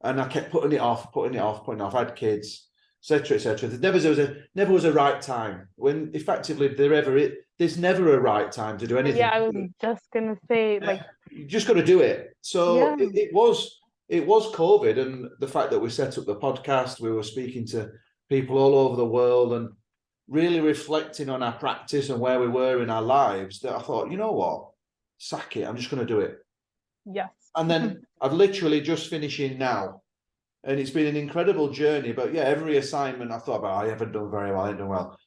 And I kept putting it off. I had kids, etc., etc. Never was a right time. When effectively there's never a right time to do anything. Yeah, I was just gonna say, like, you just got to do it. So yeah. it was COVID, and the fact that we set up the podcast, we were speaking to people all over the world and really reflecting on our practice and where we were in our lives, that I thought, you know what, sack it, I'm just going to do it. Yes. And then I've literally just finishing now, and it's been an incredible journey. But yeah, every assignment I thought about, I haven't done very well, I ain't done well.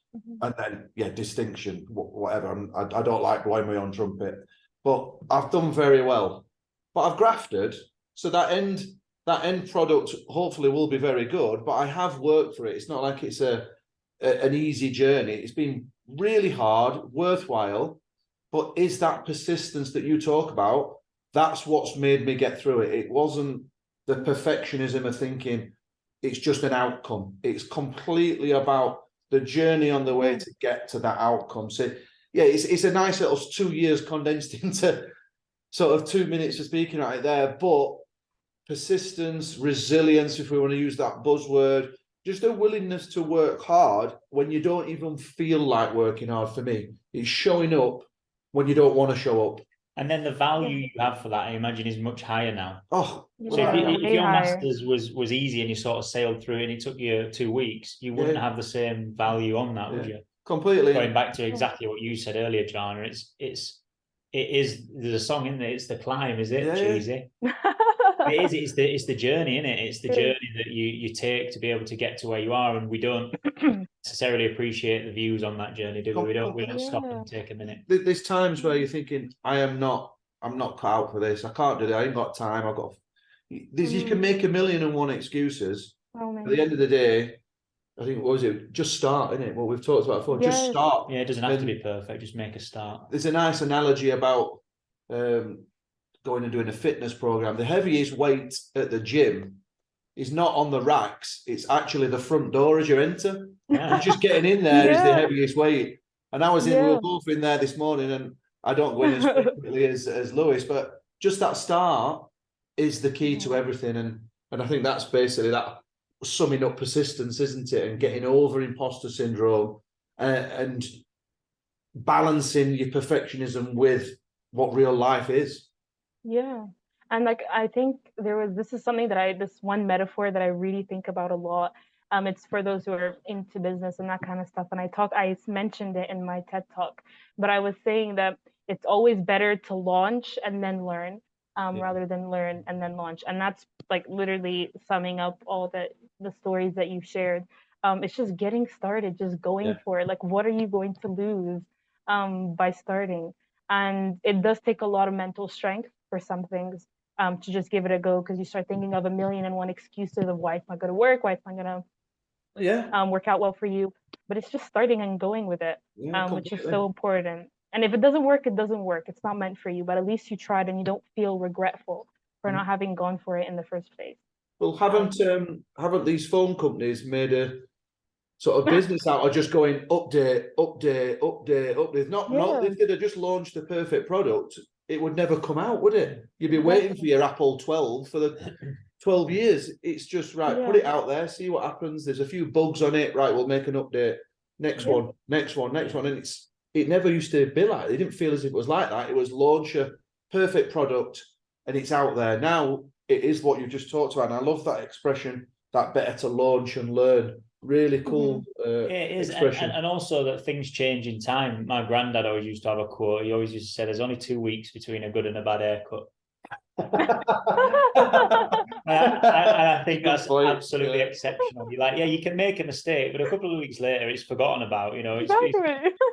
And then yeah, distinction, whatever. I don't like blowing my own trumpet, but I've done very well. But I've grafted, so that end product hopefully will be very good. But I have worked for it. It's not like it's an easy journey. It's been really hard, worthwhile. But is that persistence that you talk about? That's what's made me get through it. It wasn't the perfectionism of thinking it's just an outcome. It's completely about the journey on the way to get to that outcome. So yeah, it's a nice little 2 years condensed into sort of 2 minutes of speaking right there. But persistence, resilience, if we want to use that buzzword, just a willingness to work hard when you don't even feel like working hard. For me, it's showing up when you don't want to show up. And then the value you have for that, I imagine, is much higher now. Oh, so if your masters was easy and you sort of sailed through it and it took you 2 weeks, you wouldn't have the same value on that, would you? Completely. Going back to exactly what you said earlier, Jana, it is. There's a song in there. It's the climb, is it? Cheesy. It is. It's the journey, isn't it? It's the journey that you take to be able to get to where you are, and we don't necessarily appreciate the views on that journey, do we? We don't stop and take a minute. There's times where you're thinking, I'm not cut out for this. I can't do that. I ain't got time. You can make 1,000,001 excuses. At the end of the day, I think, what was it? Just start, isn't it? What we've talked about before. Yes. Just start. Yeah, it doesn't have to be perfect. Just make a start. There's a nice analogy about going and doing a fitness program. The heaviest weight at the gym is not on the racks. It's actually the front door as you enter. Yeah. Just getting in there is the heaviest weight. And I was we were both in there this morning, and I don't go in as frequently as Lewis, but just that start is the key to everything. And I think that's basically that summing up persistence, isn't it? And getting over imposter syndrome and balancing your perfectionism with what real life is. Yeah. And like, I think this is something this one metaphor that I really think about a lot. It's for those who are into business and that kind of stuff. And I mentioned it in my TED talk, but I was saying that it's always better to launch and then learn, rather than learn and then launch. And that's like literally summing up all the stories that you've shared. It's just getting started, just going for it. Like, what are you going to lose by starting? And it does take a lot of mental strength for some things, to just give it a go, because you start thinking of 1,000,001 excuses of why it's not going to work, why it's not going to work out well for you. But it's just starting and going with it, which is so important. And if it doesn't work, it doesn't work. It's not meant for you, but at least you tried and you don't feel regretful for not having gone for it in the first place. Well, haven't these phone companies made a sort of business out of just going update? If they'd have just launched the perfect product, it would never come out, would it? You'd be waiting for your Apple 12 for the 12 years. It's just put it out there, see what happens. There's a few bugs on it, right? We'll make an update. Next one, and it never used to be like that. It didn't feel as if it was like that. It was launch a perfect product and it's out there. Now it is what you just talked about, and I love that expression, that better to launch and learn. Really cool it is, expression. And also that things change in time. My granddad always used to have a quote. He always used to say, "There's only 2 weeks between a good and a bad haircut." I think that's absolutely exceptional. You're like, you can make a mistake, but a couple of weeks later, it's forgotten about. It's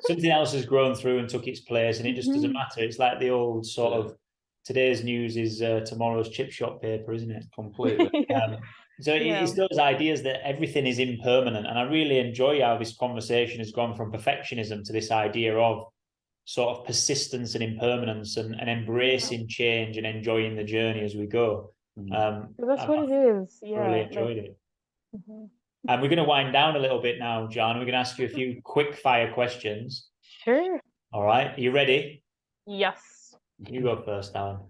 something else has grown through and took its place, and it just doesn't matter. It's like the old sort of today's news is tomorrow's chip shop paper, isn't it? Completely. So it's those ideas that everything is impermanent. And I really enjoy how this conversation has gone from perfectionism to this idea of sort of persistence and impermanence and embracing change and enjoying the journey as we go. That's what it is. Yeah. I really enjoyed it. And we're going to wind down a little bit now, John. We're going to ask you a few quick fire questions. Sure. All right. Are you ready? Yes. You go first, Alan.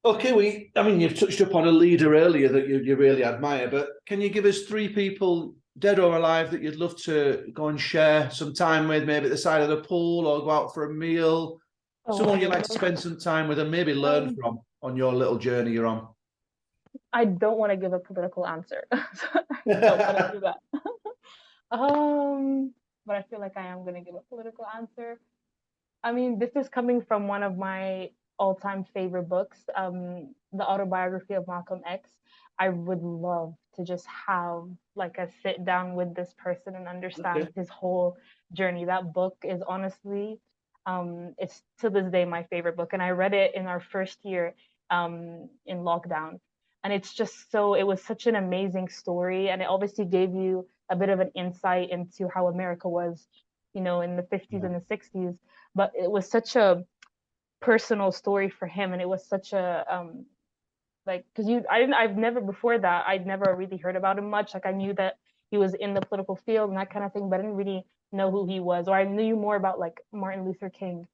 Okay, I mean, you've touched upon a leader earlier that you really admire, but can you give us 3 people, dead or alive, that you'd love to go and share some time with, maybe at the side of the pool or go out for a meal? Someone you'd like to spend some time with and maybe learn from on your little journey you're on. I don't want to give a political answer. I don't want to do that. But I feel like I am going to give a political answer. I mean, this is coming from one of my all-time favorite books, the autobiography of Malcolm X. I would love to just have like a sit down with this person and understand his whole journey. That book is honestly, it's to this day my favorite book, and I read it in our first year in lockdown, and it's just so, it was such an amazing story, and it obviously gave you a bit of an insight into how America was, you know, in the 50s and the 60s. But it was such a personal story for him, and it was such a like, because I've never, before that, I'd never really heard about him much. Like, I knew that he was in the political field and that kind of thing, but I didn't really know who he was, or I knew more about like Martin Luther King.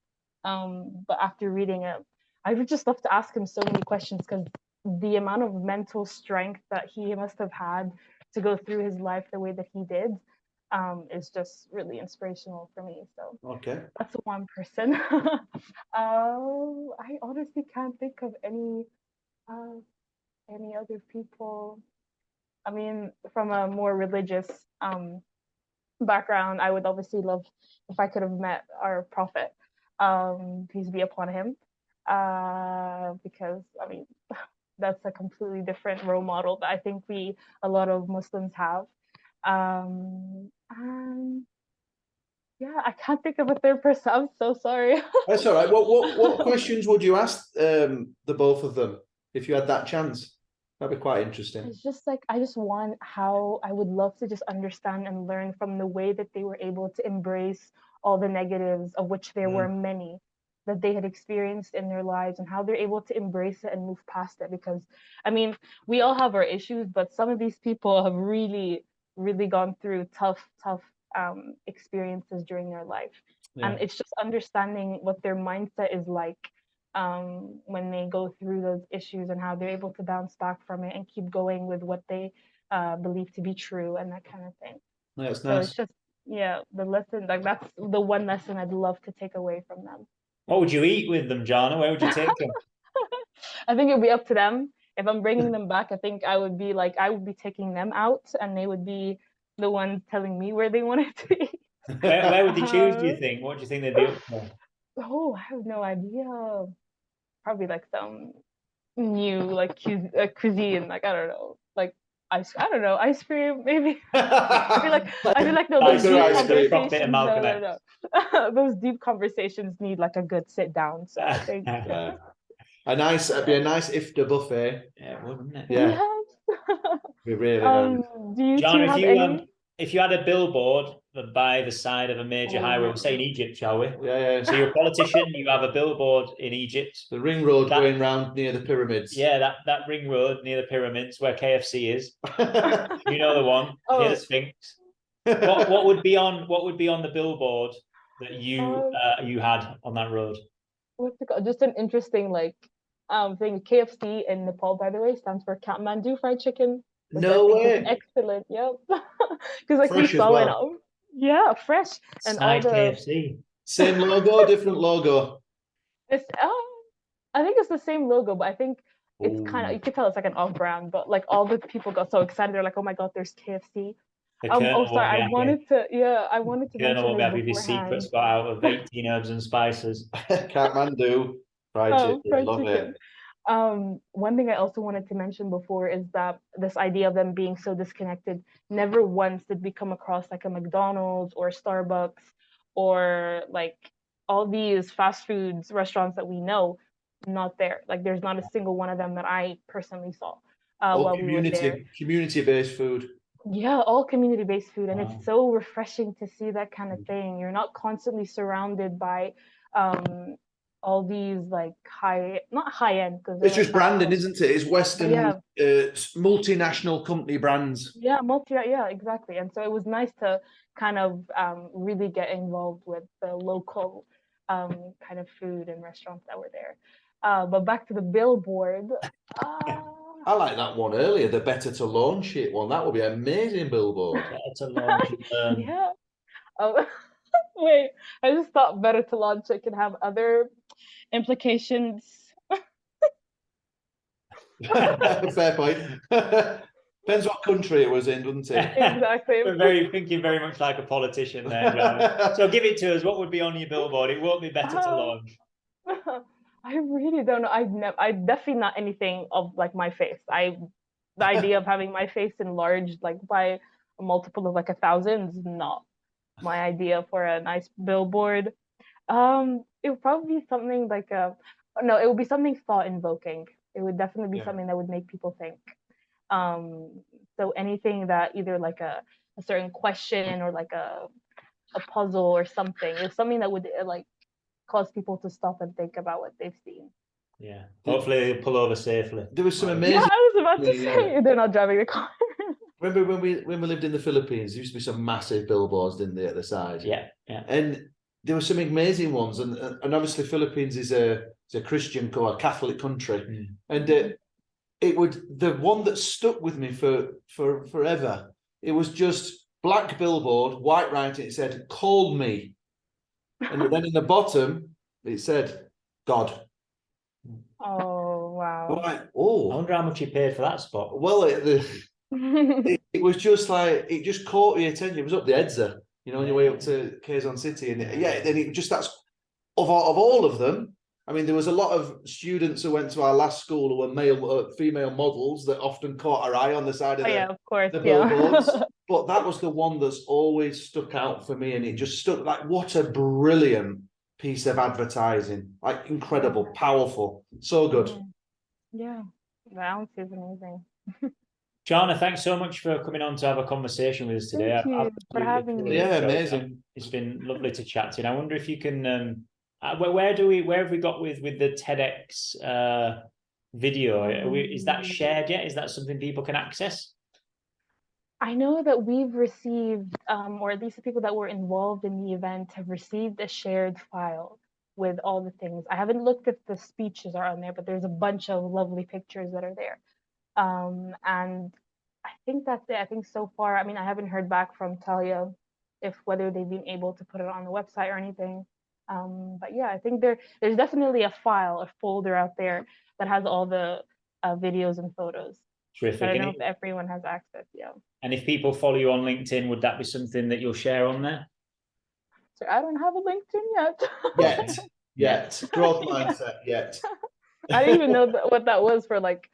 But after reading it, I would just love to ask him so many questions, because the amount of mental strength that he must have had to go through his life the way that he did is just really inspirational for me. So Okay. that's one person. I honestly can't think of any other people. I mean, from a more religious background, I would obviously love if I could have met our prophet, peace be upon him, because I mean, that's a completely different role model that I think a lot of Muslims have. And yeah, I can't think of a third person. I'm so sorry. That's all right. What questions would you ask the both of them if you had that chance? That'd be quite interesting. It's just like, I just want how I would love to just understand and learn from the way that they were able to embrace all the negatives, of which there were many, that they had experienced in their lives, and how they're able to embrace it and move past it. Because I mean, we all have our issues, but some of these people have really, really gone through tough experiences during their life. And it's just understanding what their mindset is like when they go through those issues, and how they're able to bounce back from it and keep going with what they believe to be true, and that kind of thing. Yeah, that's So nice. it's just, yeah, the lesson, like that's the one lesson I'd love to take away from them. What would you eat with them, Jana? Where would you take them? I think it'd be up to them. If I'm bringing them back, I think I would be taking them out, and they would be the ones telling me where they wanted to eat. Where would they choose, do you think? What do you think they'd be up for? Oh, I have no idea. Probably like some new like cuisine, like I don't know, like I don't know, ice cream maybe. I feel like no, those deep conversations, no. Those deep conversations need like a good sit down. So I think it'd be a nice iftar buffet. Yeah, wouldn't it? Yeah. Yes. Be really nice. Do you Jana, two have any? if you had a billboard by the side of a major highway, we'll say in Egypt, shall we? Yeah. So you're a politician, you have a billboard in Egypt. The ring road going round near the pyramids. Yeah, that ring road near the pyramids where KFC is. You know the one, near the Sphinx. What would be on the billboard that you had on that road? What's it called? Just an interesting like thing. KFC in Nepal, by the way, stands for Kathmandu fried chicken. No way. Excellent. Yep. Because like fresh we saw as well. Yeah, fresh. And all the KFC. Same logo, different logo. It's I think it's the same logo, but I think it's kind of, you could tell it's like an off-brand, but like all the people got so excited. They're like, "Oh my God, there's KFC." Sorry, I wanted to mention won't be this happy if his secrets got out of 18 herbs and spices. Kathmandu fried chicken. Love it. One thing I also wanted to mention before is that this idea of them being so disconnected, never once did we come across like a McDonald's or Starbucks or like all these fast foods restaurants that we know, not there. Like there's not a single one of them that I personally saw while we were there. Community-based food. Yeah, all community-based food, and it's so refreshing to see that kind of thing. You're not constantly surrounded by all these like not high end, because It's just branding, isn't it? It's Western, yeah, multinational company brands. yeah, exactly. And so it was nice to kind of really get involved with the local kind of food and restaurants that were there. But back to the billboard. I like that one earlier, the better to launch it one. That would be an amazing billboard. Better to launch and learn. Yeah. Oh, wait, I just thought better to launch it can have other implications. Fair point. Depends what country it was in, doesn't it? Exactly. We're thinking very much like a politician there, Jana. So give it to us. What would be on your billboard? It won't be better to launch. I really don't know. I definitely not anything of like my face. The idea of having my face enlarged like by a multiple of like 1,000 is not my idea for a nice billboard. It would probably be something like it would be something thought invoking. It would definitely be something that would make people think. So anything that either like a certain question or like a puzzle or something, it's something that would like cause people to stop and think about what they've seen. Yeah. Hopefully they'll pull over safely. There was some amazing. Yeah, I was about to say they're not driving the car. Remember when we lived in the Philippines, there used to be some massive billboards, didn't they, at the side? Yeah, yeah. And there were some amazing ones, and obviously Philippines is a Christian or a Catholic country, and the one that stuck with me for forever. It was just black billboard, white writing. It said, "Call me," and then in the bottom it said, "God." Oh wow! Right. Oh, I wonder how much you paid for that spot. Well, it was just like it just caught your attention. It was up the Edza, on your way up to Quezon City, and then it just that's of all of them. I mean, there was a lot of students who went to our last school who were female models that often caught our eye on the side of the billboards. But that was the one that's always stuck out for me, and it just stuck like what a brilliant piece of advertising! Like incredible, powerful, so good. Yeah, that is amazing. Jana, thanks so much for coming on to have a conversation with us today. Thank you for having me. Yeah, amazing. It's been lovely to chat to you. And I wonder if you can. Where have we got with the TEDx video? Is that shared yet? Is that something people can access? I know that we've received, or at least the people that were involved in the event have received a shared file with all the things. I haven't looked if the speeches are on there, but there's a bunch of lovely pictures that are there. And I think that's it. I think so far, I mean, I haven't heard back from Talia whether they've been able to put it on the website or anything. But yeah, I think there's definitely a folder out there that has all the videos and photos. Terrific. I don't know if everyone has access. Yeah. And if people follow you on LinkedIn, would that be something that you'll share on there? So I don't have a LinkedIn yet. Growth mindset yet. I didn't even know what that was for like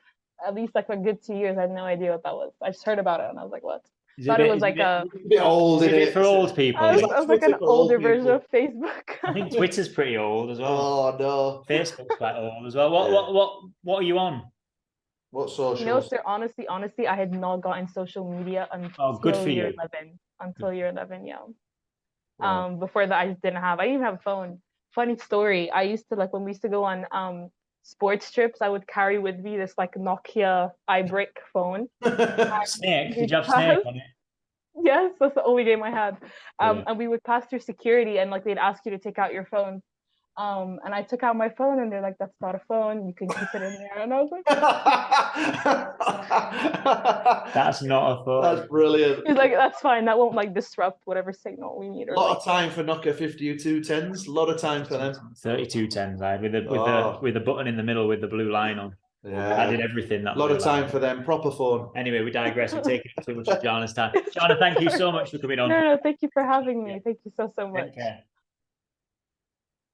at least like a good 2 years. I had no idea what that was. I just heard about it and I was like, what? Thought it was like a bit old. Is it for old people? I was like an older version of Facebook. I think Twitter's pretty old as well. Oh no, Facebook's quite old as well. What are you on? What social? You know, sir, honestly, I had not gotten social media until year 11. Until year 11, yeah. Wow. Before that, I just didn't have. I didn't even have a phone. Funny story. I used to like when we used to go on sports trips. I would carry with me this like Nokia iBrick phone. Snake? Did you have Snake on it? Yes, that's the only game I had. And we would pass through security, and like they'd ask you to take out your phone. And I took out my phone and they're like, that's not a phone. You can keep it in there. And I was like, that's not a phone. That's brilliant. He's like, that's fine. That won't like disrupt whatever signal we need. A lot of time for Nokia 5210s. A lot of time for them. 3210s, with the button in the middle with the blue line on. Yeah, I did everything. A lot of time for them. Proper phone. Anyway, we digress. We're taking too much of Jana's time. Jana, thank you so much for coming on. No, thank you for having me. Thank you so much. Take care.